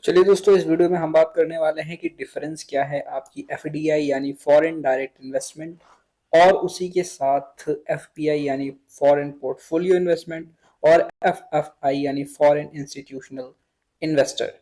चलिए दोस्तों, इस वीडियो में हम बात करने वाले हैं कि डिफरेंस क्या है आपकी एफडीआई यानी फॉरेन डायरेक्ट इन्वेस्टमेंट और उसी के साथ एफपीआई यानी फॉरेन पोर्टफोलियो इन्वेस्टमेंट और एफएफआई यानी फॉरेन इंस्टीट्यूशनल इन्वेस्टर।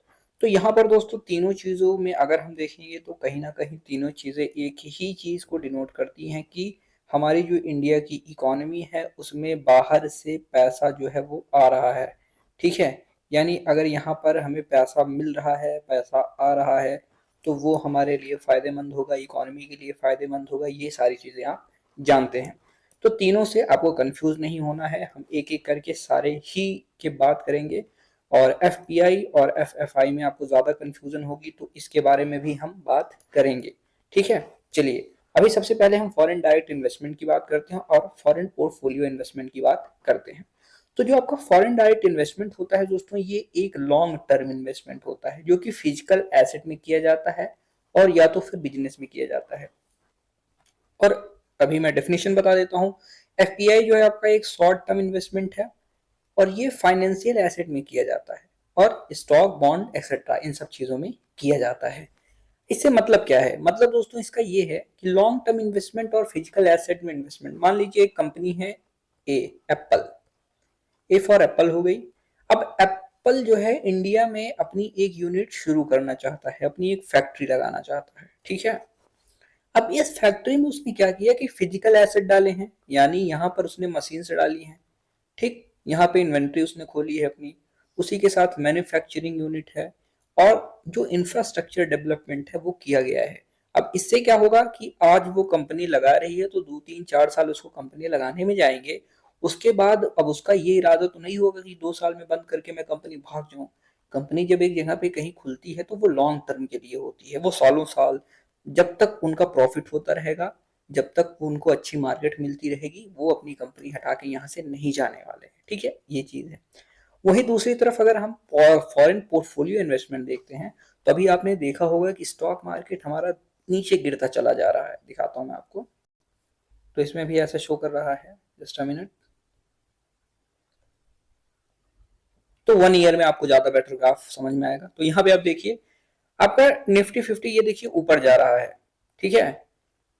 तो यहाँ पर दोस्तों तीनों चीज़ों में अगर हम देखेंगे तो कहीं ना कहीं तीनों चीज़ें एक ही चीज़ को डिनोट करती हैं कि हमारी जो इंडिया की इकोनॉमी है उसमें बाहर से पैसा जो है वो आ रहा है। ठीक है, यानी अगर यहाँ पर हमें पैसा मिल रहा है, पैसा आ रहा है, तो वो हमारे लिए फ़ायदेमंद होगा, इकोनॉमी के लिए फ़ायदेमंद होगा। ये सारी चीज़ें आप जानते हैं। तो तीनों से आपको कंफ्यूज नहीं होना है, हम एक एक करके सारे ही की बात करेंगे। और एफपीआई और एफएफआई में आपको ज़्यादा कंफ्यूजन होगी तो इसके बारे में भी हम बात करेंगे। ठीक है, चलिए अभी सबसे पहले हम फॉरेन डायरेक्ट इन्वेस्टमेंट की बात करते हैं और फॉरेन पोर्टफोलियो इन्वेस्टमेंट की बात करते हैं। तो जो आपका फॉरेन डायरेक्ट इन्वेस्टमेंट होता है दोस्तों, ये एक लॉन्ग टर्म इन्वेस्टमेंट होता है जो कि फिजिकल एसेट में किया जाता है और या तो फिर बिजनेस में किया जाता है। और अभी मैं डेफिनेशन बता देता हूँ। एफपीआई जो है आपका एक शॉर्ट टर्म इन्वेस्टमेंट है और ये फाइनेंशियल एसेट में किया जाता है और स्टॉक बॉन्ड एक्सेट्रा इन सब चीजों में किया जाता है। इससे मतलब क्या है? मतलब दोस्तों इसका ये है कि लॉन्ग टर्म इन्वेस्टमेंट और फिजिकल एसेट में इन्वेस्टमेंट। मान लीजिए एक कंपनी है ए, एप्पल। ए फॉर एप्पल हो गई। अब एप्पल जो है इंडिया में अपनी एक यूनिट शुरू करना चाहता है, अपनी एक फैक्ट्री लगाना चाहता है। ठीक है, अब इस फैक्ट्री में उसने क्या किया कि फिजिकल एसेट डाले हैं, यानी यहाँ पर उसने मशीन से डाली है। ठीक, यहाँ पे इन्वेंट्री उसने खोली है अपनी, उसी के साथ मैन्युफैक्चरिंग यूनिट है और जो इंफ्रास्ट्रक्चर डेवलपमेंट है वो किया गया है। अब इससे क्या होगा कि आज वो कंपनी लगा रही है तो 2 3 4 साल उसको कंपनी लगाने में जाएंगे। उसके बाद अब उसका ये इरादा तो नहीं होगा कि 2 साल में बंद करके मैं कंपनी भाग जाऊं। कंपनी जब एक जगह पे कहीं खुलती है तो वो लॉन्ग टर्म के लिए होती है, वो सालों साल जब तक उनका प्रॉफिट होता रहेगा, जब तक उनको अच्छी मार्केट मिलती रहेगी, वो अपनी कंपनी हटा के यहाँ से नहीं जाने वाले हैं। ठीक है, ये चीज है। वही दूसरी तरफ अगर हम फॉरेन पोर्टफोलियो इन्वेस्टमेंट देखते हैं तो अभी आपने देखा होगा कि स्टॉक मार्केट हमारा नीचे गिरता चला जा रहा है। दिखाता हूं मैं आपको। तो इसमें भी ऐसा शो कर रहा है, जस्ट अ मिनट। तो 1 ईयर में आपको ज्यादा बेटर ग्राफ समझ में आएगा। तो यहाँ पे आप देखिए आपका निफ्टी 50, ये देखिए ऊपर जा रहा है। ठीक है,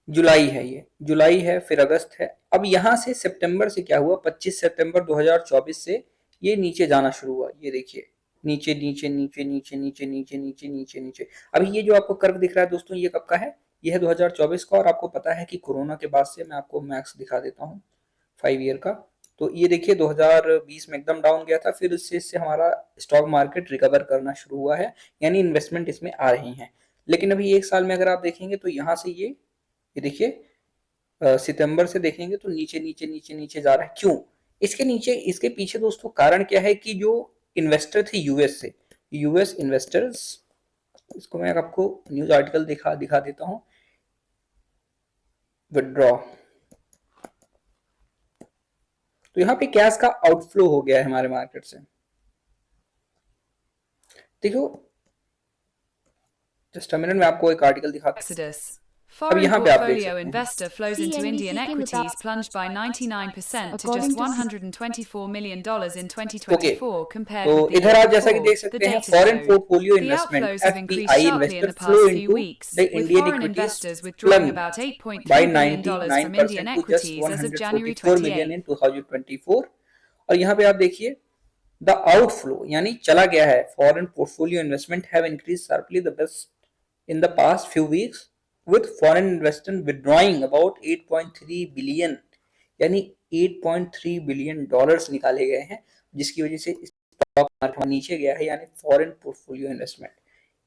जुलाई है, ये जुलाई है, फिर अगस्त है। अब यहाँ से सितंबर से क्या हुआ, 25 सितंबर 2024 से ये नीचे जाना शुरू हुआ। ये देखिए नीचे नीचे नीचे नीचे नीचे नीचे नीचे नीचे नीचे। अभी ये जो आपको कर्व दिख रहा है दोस्तों, ये कब का है? ये है 2024 का। और आपको पता है कि कोरोना के बाद से, मैं आपको मैक्स दिखा देता हूँ 5 ईयर का। तो ये देखिए 2020 में एकदम डाउन गया था, फिर इससे हमारा स्टॉक मार्केट रिकवर करना शुरू हुआ है, यानी इन्वेस्टमेंट इसमें आ रही हैं। लेकिन अभी एक साल में अगर आप देखेंगे तो यहाँ से ये देखिए सितंबर से देखेंगे तो नीचे नीचे नीचे नीचे जा रहा है। क्यों? इसके नीचे, इसके पीछे दोस्तों कारण क्या है कि जो इन्वेस्टर थे यूएस से, यूएस इन्वेस्टर्स, इसको मैं आपको न्यूज आर्टिकल दिखा दिखा देता हूँ। विदड्रॉ। तो यहाँ पे कैश का आउटफ्लो हो गया है हमारे मार्केट से। देखो, जस्ट अ मिनट, मैं आपको एक आर्टिकल दिखाता हूँ। Exodus. अब Foreign यहाँ पे आप देख portfolio सकते हैं। investor flows into Indian CNBC के equities मुताबिक plunged by 99% to just according to $124 million in okay, 2024 तो compared with the इधर year आप जैसा कि before, देख the सकते हैं, data foreign showed. Portfolio The investment outflows have increased FPI sharply in investor the flow past few into weeks, the with Indian foreign equities investors withdrawing plunged about by $8.3 billion from Indian 99% to just equities as of January 144 million 28. in 2024। और यहाँ पे आप देखिए the outflow यानी चला गया है, foreign portfolio investment have increase sharply the best in the past few weeks with foreign investors withdrawing about 8.3 billion, यानी 8.3 बिलियन डॉलर्स निकाले गए हैं, जिसकी वजह से स्टॉक मार्केट नीचे गया है, यानी फॉरेन पोर्टफोलियो इन्वेस्टमेंट।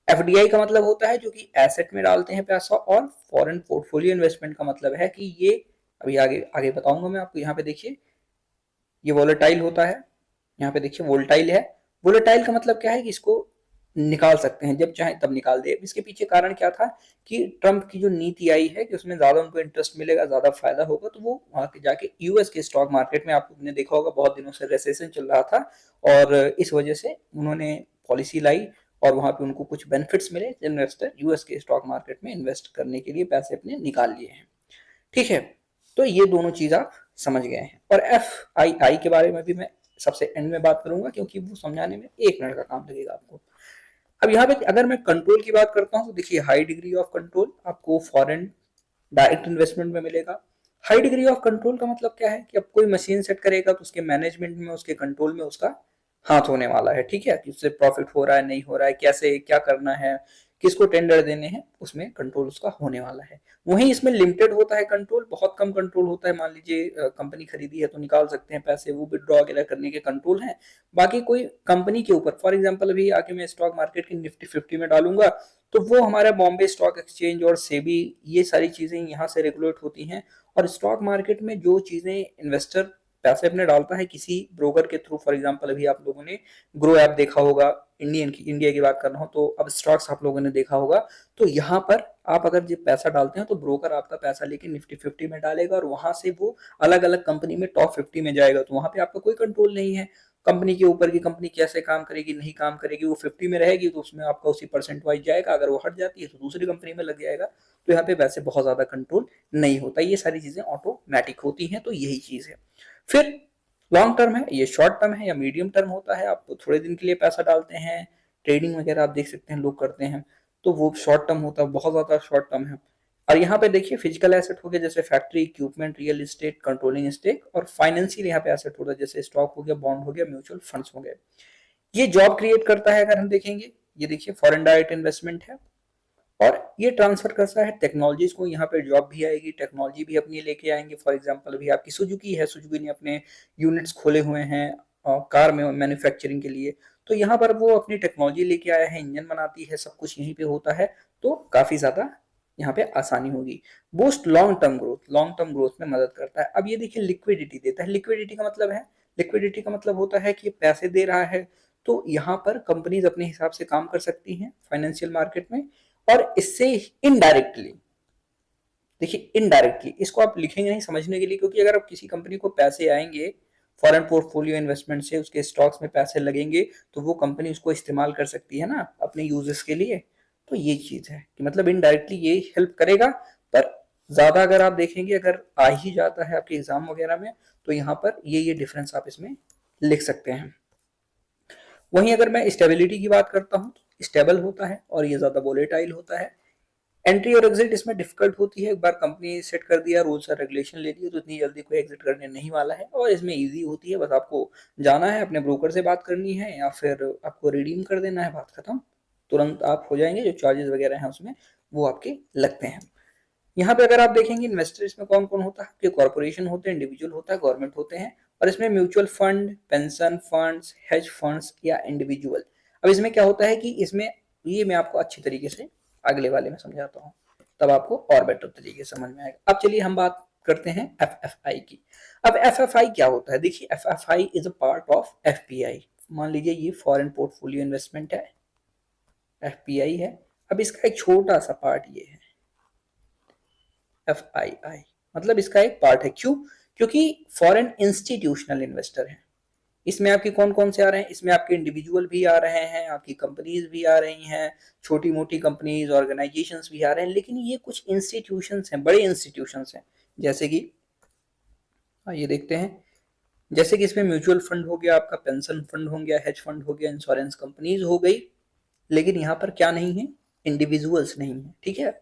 एफडीआई का मतलब होता है जो कि एसेट में डालते हैं पैसा, और फॉरेन पोर्टफोलियो इन्वेस्टमेंट का मतलब है कि ये, अभी आगे आगे बताऊंगा मैं आपको। यहाँ पे देखिए ये वोलेटाइल होता है, यहाँ पे देखिए वोलेटाइल है। वोलेटाइल का मतलब क्या है कि इसको निकाल सकते हैं जब चाहे तब निकाल दे। इसके पीछे कारण क्या था कि ट्रंप की जो नीति आई है कि उसमें ज्यादा उनको इंटरेस्ट मिलेगा, ज्यादा फायदा होगा, तो वो वहां के जाके यूएस के स्टॉक मार्केट में, आपने देखा होगा बहुत दिनों से रेसेशन चल रहा था और इस वजह से उन्होंने पॉलिसी लाई और वहां पे उनको कुछ बेनिफिट्स मिले। इन्वेस्टर यूएस के स्टॉक मार्केट में इन्वेस्ट करने के लिए पैसे अपने निकाल लिए हैं। ठीक है, तो ये दोनों चीज आप समझ गए हैं। और एफ आई के बारे में भी मैं सबसे एंड में बात करूंगा, क्योंकि वो समझाने में 1 मिनट का काम लगेगा आपको। अब यहाँ पे अगर मैं कंट्रोल की बात करता हूँ तो देखिए हाई डिग्री ऑफ कंट्रोल आपको फॉरेन डायरेक्ट इन्वेस्टमेंट में मिलेगा। हाई डिग्री ऑफ कंट्रोल का मतलब क्या है कि अब कोई मशीन सेट करेगा तो उसके मैनेजमेंट में, उसके कंट्रोल में उसका हाथ होने वाला है, ठीक है, कि उससे प्रॉफिट हो रहा है नहीं हो रहा है, कैसे क्या करना है, किसको टेंडर देने हैं, उसमें कंट्रोल उसका होने वाला है। वहीं इसमें लिमिटेड होता है कंट्रोल, बहुत कम कंट्रोल होता है। मान लीजिए कंपनी खरीदी है तो निकाल सकते हैं पैसे, वो विड्रॉ वगैरह करने के कंट्रोल है। बाकी कोई कंपनी के ऊपर, फॉर एग्जांपल अभी आके मैं स्टॉक मार्केट की निफ्टी 50 में डालूंगा तो वो हमारा बॉम्बे स्टॉक एक्सचेंज और सेबी, ये सारी चीजें यहाँ से रेगुलेट होती हैं। और स्टॉक मार्केट में जो चीजें इन्वेस्टर पैसे अपने डालता है किसी ब्रोकर के थ्रू, फॉर एग्जांपल अभी आप लोगों ने ग्रो ऐप देखा होगा, इंडिया की बात कर रहा हूँ, तो अब स्टॉक्स आप लोगों ने देखा होगा। तो यहाँ पर आप अगर जो पैसा डालते हैं तो ब्रोकर आपका पैसा लेके निफ्टी 50 में डालेगा और वहां से वो अलग अलग कंपनी में टॉप 50 में जाएगा। तो वहां पे आपका कोई कंट्रोल नहीं है कंपनी के ऊपर की कंपनी कैसे काम करेगी नहीं काम करेगी। वो 50 में रहेगी तो उसमें आपका उसी परसेंट वाइज जाएगा, अगर वो हट जाती है तो दूसरी कंपनी में लग जाएगा। तो यहाँ पे वैसे बहुत ज्यादा कंट्रोल नहीं होता, ये सारी चीजें ऑटोमेटिक होती हैं। तो यही चीज है। फिर लॉन्ग टर्म है, ये शॉर्ट टर्म है या मीडियम टर्म होता है। आप थोड़े दिन के लिए पैसा डालते हैं, ट्रेडिंग वगैरह आप देख सकते हैं लोग करते हैं, तो वो शॉर्ट टर्म होता है, बहुत ज्यादा शॉर्ट टर्म है। और यहाँ पे देखिए फिजिकल एसेट हो गया जैसे factory, equipment, real estate, controlling stake, और फाइनेंशियल यहाँ पे एसेट होता है जैसे स्टॉक हो गया, बॉन्ड हो गया, म्यूचुअल फंड्स हो गए। ये जॉब क्रिएट करता है अगर हम देखेंगे, ये देखिए फॉरेन डायरेक्ट इन्वेस्टमेंट है। और ये ट्रांसफर करता है टेक्नोलॉजीज को, यहाँ पे जॉब भी आएगी, टेक्नोलॉजी भी अपनी लेके आएंगे। फॉर एग्जांपल अभी आपकी सुजुकी है, सुजुकी ने अपने यूनिट्स खोले हुए हैं कार में मैन्युफैक्चरिंग के लिए, तो यहाँ पर वो अपनी टेक्नोलॉजी लेके आया है, इंजन बनाती है, सब कुछ यहीं पे होता है। तो काफी ज्यादा यहाँ पे आसानी होगी। Boost long term growth, long term growth में मदद करता है। अब ये देखिए लिक्विडिटी देता है। लिक्विडिटी का मतलब है, लिक्विडिटी का मतलब होता है कि पैसे दे रहा है तो यहाँ पर कंपनीज अपने हिसाब से काम कर सकती हैं फाइनेंशियल मार्केट में। और इससे इनडायरेक्टली, देखिए इनडायरेक्टली इसको आप लिखेंगे नहीं समझने के लिए, क्योंकि अगर आप किसी कंपनी को पैसे आएंगे फॉरेन पोर्टफोलियो इन्वेस्टमेंट से, उसके स्टॉक्स में पैसे लगेंगे तो वो कंपनी उसको इस्तेमाल कर सकती है ना अपने यूजेस के लिए। तो ये चीज है कि मतलब इनडायरेक्टली ये हेल्प करेगा। पर ज्यादा अगर आप देखेंगे, अगर आ ही जाता है आपके एग्जाम वगैरह में, तो यहाँ पर ये डिफरेंस आप इसमें लिख सकते हैं। वहीं अगर मैं स्टेबिलिटी की बात करता हूँ तो स्टेबल होता है और ये ज्यादा वोलेटाइल होता है। एंट्री और एग्जिट इसमें डिफिकल्ट होती है। एक बार कंपनी सेट कर दिया, रूल्स और रेगुलेशन ले लिए, तो इतनी जल्दी कोई एग्जिट करने नहीं वाला है। और इसमें इजी होती है, बस आपको जाना है अपने ब्रोकर से बात करनी है या फिर आपको रिडीम कर देना है, बात खत्म, तुरंत आप हो जाएंगे। जो चार्जेस वगैरह हैं उसमें वो आपके लगते हैं। यहाँ पे अगर आप देखेंगे इन्वेस्टर इसमें कौन कौन होता है, आपके कॉर्पोरेशन होते हैं, इंडिविजुअल होता है, गवर्नमेंट होते हैं। और इसमें mutual fund, pension funds, hedge funds या इंडिविजुअल। अब इसमें क्या होता है कि इसमें, ये मैं आपको अच्छी तरीके से अगले वाले में समझाता हूँ, तब आपको और बेटर तरीके से समझ में आएगा। अब चलिए हम बात करते हैं FFI की। अब FFI क्या होता है, देखिए FFI is a part of FPI। मान लीजिए ये फॉरेन पोर्टफोलियो इन्वेस्टमेंट है, FPI है। अब इसका एक छोटा सा पार्ट ये है FII, मतलब इसका एक पार्ट है। क्यों? क्योंकि फॉरेन इंस्टीट्यूशनल इन्वेस्टर है। इसमें आपके कौन कौन से आ रहे हैं, इसमें आपके इंडिविजुअल भी आ रहे हैं, आपकी कंपनीज भी आ रही हैं, छोटी मोटी कंपनीज, ऑर्गेनाइजेशंस भी आ रहे हैं। लेकिन ये कुछ इंस्टीट्यूशंस हैं, बड़े इंस्टीट्यूशंस हैं, जैसे कि ये देखते हैं, जैसे कि इसमें म्यूचुअल फंड हो गया, आपका पेंशन फंड हो गया, हेज फंड हो गया, इंश्योरेंस कंपनीज हो गई। लेकिन यहाँ पर क्या नहीं है, इंडिविजुअल्स नहीं है, ठीक है।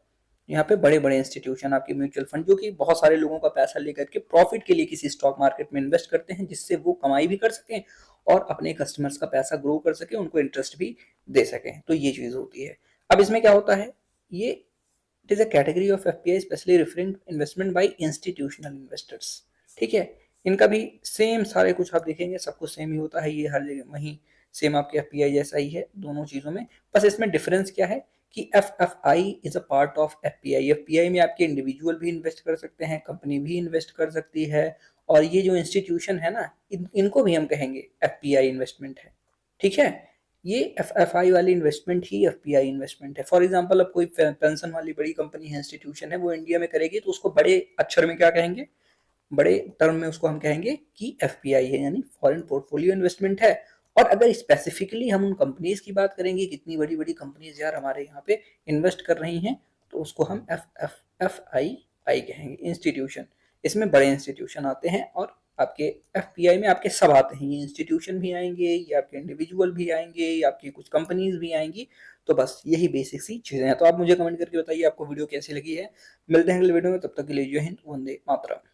यहाँ पे बड़े बड़े इंस्टीट्यूशन, आपके म्यूचुअल फंड, जो कि बहुत सारे लोगों का पैसा लेकर के प्रॉफिट के लिए किसी स्टॉक मार्केट में इन्वेस्ट करते हैं, जिससे वो कमाई भी कर सकें और अपने कस्टमर्स का पैसा ग्रो कर सके, उनको इंटरेस्ट भी दे सकें। तो ये चीज होती है। अब इसमें क्या होता है, ये it is a category of FPI specially referring investment by institutional investors, ठीक है। इनका भी सेम सारे कुछ आप देखेंगे, सब कुछ सेम ही होता है, ये हर जगह वहीं सेम आपके एफपीआई जैसा ही है दोनों चीजों में। बस इसमें डिफरेंस क्या है कि FFI is a part of FPI। FPI में आपके इंडिविजुअल भी इन्वेस्ट कर सकते हैं, कंपनी भी इन्वेस्ट कर सकती है, और ये जो इंस्टीट्यूशन है ना, इनको भी हम कहेंगे FPI इन्वेस्टमेंट है, ठीक है। ये FFI वाली इन्वेस्टमेंट ही FPI इन्वेस्टमेंट है। फॉर एग्जांपल अब कोई पेंशन वाली बड़ी कंपनी है, इंस्टीट्यूशन है, वो इंडिया में करेगी तो उसको बड़े अक्षर में क्या कहेंगे, बड़े टर्म में उसको हम कहेंगे कि FPI है, यानी फॉरेन पोर्टफोलियो इन्वेस्टमेंट है। और अगर स्पेसिफिकली हम उन कंपनीज की बात करेंगे, कितनी बड़ी बड़ी कंपनीज यार हमारे यहाँ पे इन्वेस्ट कर रही हैं, तो उसको हम FFI कहेंगे, इंस्टीट्यूशन। इसमें बड़े इंस्टीट्यूशन आते हैं और आपके एफपीआई में आपके सब आते हैं, ये इंस्टीट्यूशन भी आएंगे, ये आपके इंडिविजुअल भी आएंगे, ये आपकी कुछ कंपनीज भी आएंगी। तो बस यही बेसिक सी चीज़ें हैं। तो आप मुझे कमेंट करके बताइए आपको वीडियो कैसी लगी है। मिलते हैं अगले वीडियो में, तब तक के लिए जय हिंद, वंदे मातरम।